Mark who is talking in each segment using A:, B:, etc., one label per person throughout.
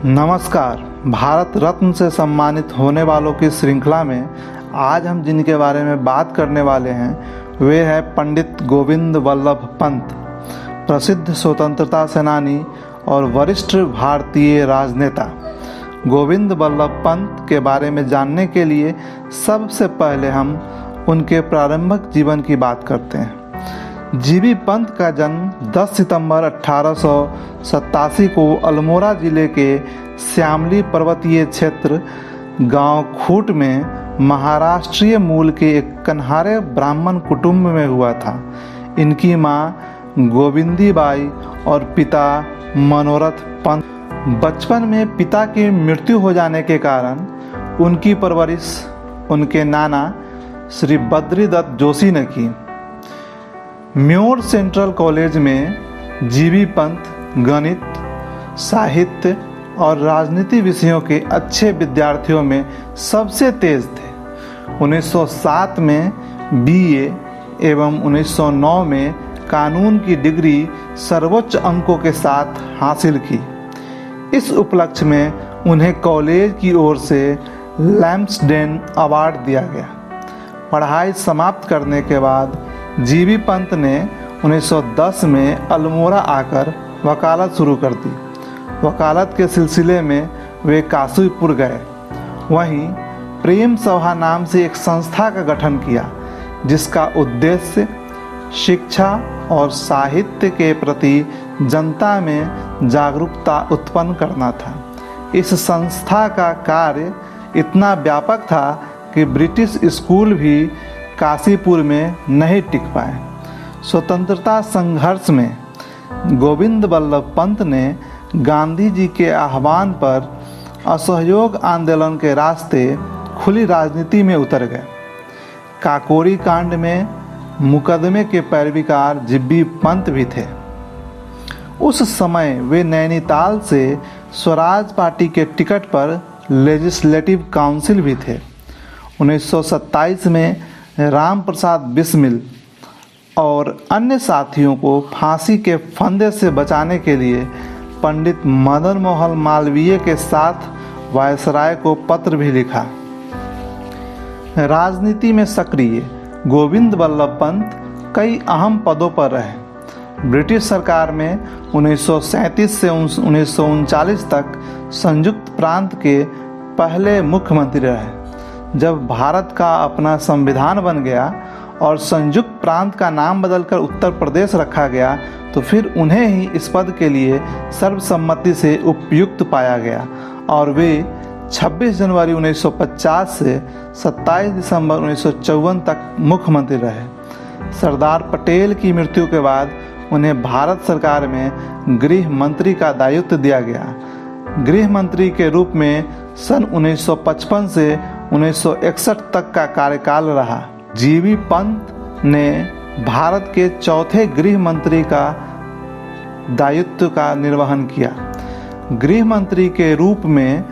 A: नमस्कार। भारत रत्न से सम्मानित होने वालों की श्रृंखला में आज हम जिनके बारे में बात करने वाले हैं वे हैं पंडित गोविंद वल्लभ पंत, प्रसिद्ध स्वतंत्रता सेनानी और वरिष्ठ भारतीय राजनेता। गोविंद वल्लभ पंत के बारे में जानने के लिए सबसे पहले हम उनके प्रारंभिक जीवन की बात करते हैं। जीबी पंत का जन्म 10 सितंबर 1887 को अल्मोड़ा जिले के श्यामली पर्वतीय क्षेत्र गांव खूट में महाराष्ट्रीय मूल के एक कन्हारे ब्राह्मण कुटुंब में हुआ था। इनकी मां गोविंदी बाई और पिता मनोरथ पंत। बचपन में पिता की मृत्यु हो जाने के कारण उनकी परवरिश उनके नाना श्री बद्रीदत्त जोशी ने की। म्योर सेंट्रल कॉलेज में जीबी पंत गणित, साहित्य और राजनीति विषयों के अच्छे विद्यार्थियों में सबसे तेज थे। 1907 में बीए एवं 1909 में कानून की डिग्री सर्वोच्च अंकों के साथ हासिल की। इस उपलक्ष्य में उन्हें कॉलेज की ओर से लैम्सडेन अवार्ड दिया गया। पढ़ाई समाप्त करने के बाद जीबी पंत ने 1910 में अल्मोड़ा आकर वकालत शुरू कर दी। वकालत के सिलसिले में वे काशीपुर गए। वहीं प्रेम सभा नाम से एक संस्था का गठन किया, जिसका उद्देश्य शिक्षा और साहित्य के प्रति जनता में जागरूकता उत्पन्न करना था। इस संस्था का कार्य इतना व्यापक था कि ब्रिटिश स्कूल भी काशीपुर में नहीं टिक पाए। स्वतंत्रता संघर्ष में गोविंद वल्लभ पंत ने गांधी जी के आह्वान पर असहयोग आंदोलन के रास्ते खुली राजनीति में उतर गए। काकोरी कांड में मुकदमे के पैरवीकार जीबी पंत भी थे। उस समय वे नैनीताल से स्वराज पार्टी के टिकट पर लेजिस्लेटिव काउंसिल भी थे। 1927 में राम प्रसाद बिस्मिल और अन्य साथियों को फांसी के फंदे से बचाने के लिए पंडित मदन मोहन मालवीय के साथ वायसराय को पत्र भी लिखा। राजनीति में सक्रिय गोविंद वल्लभ पंत कई अहम पदों पर रहे। ब्रिटिश सरकार में 1937 से 1939 तक संयुक्त प्रांत के पहले मुख्यमंत्री रहे। जब भारत का अपना संविधान बन गया और संयुक्त प्रांत का नाम बदलकर उत्तर प्रदेश रखा गया, तो फिर उन्हें ही इस पद के लिए सर्वसम्मति से उपयुक्त पाया गया और वे 26 जनवरी 1950 से 27 दिसंबर 1954 तक मुख्यमंत्री रहे। सरदार पटेल की मृत्यु के बाद उन्हें भारत सरकार में गृह मंत्री का दायित्व दिया गया। गृह मंत्री के रूप में सन 1955 से 1961 तक का कार्यकाल रहा। जीबी पंत ने भारत के चौथे गृह मंत्री का दायित्व का निर्वहन किया। गृह मंत्री के रूप में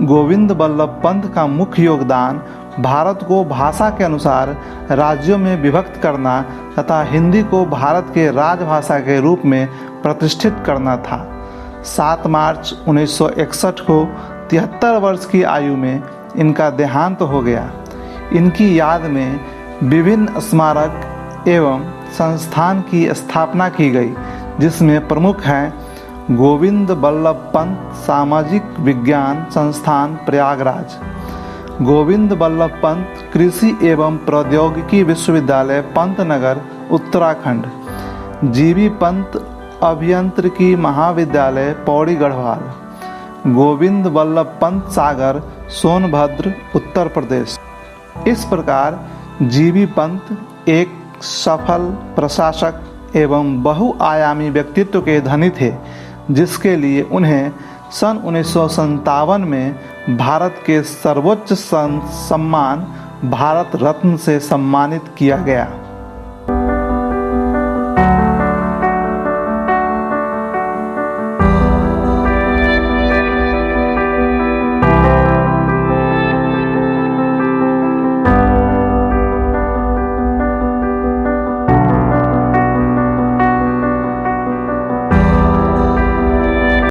A: गोविंद वल्लभ पंत का मुख्य योगदान भारत को भाषा के अनुसार राज्यों में विभक्त करना तथा हिंदी को भारत के राजभाषा के रूप में प्रतिष्ठित करना था। 7 मार्च 1961 को 73 वर्ष की आयु में इनका देहांत हो गया। इनकी याद में विभिन्न स्मारक एवं संस्थान की स्थापना की गई, जिसमें प्रमुख हैं गोविंद वल्लभ पंत सामाजिक विज्ञान संस्थान प्रयागराज, गोविंद वल्लभ पंत कृषि एवं प्रौद्योगिकी विश्वविद्यालय पंतनगर उत्तराखंड, जीबी पंत अभियांत्रिकी महाविद्यालय पौड़ी गढ़वाल, गोविंद वल्लभ पंत सागर सोनभद्र उत्तर प्रदेश। इस प्रकार जीबी पंत एक सफल प्रशासक एवं बहुआयामी व्यक्तित्व के धनी थे, जिसके लिए उन्हें सन 1957 में भारत के सर्वोच्च सम्मान भारत रत्न से सम्मानित किया गया।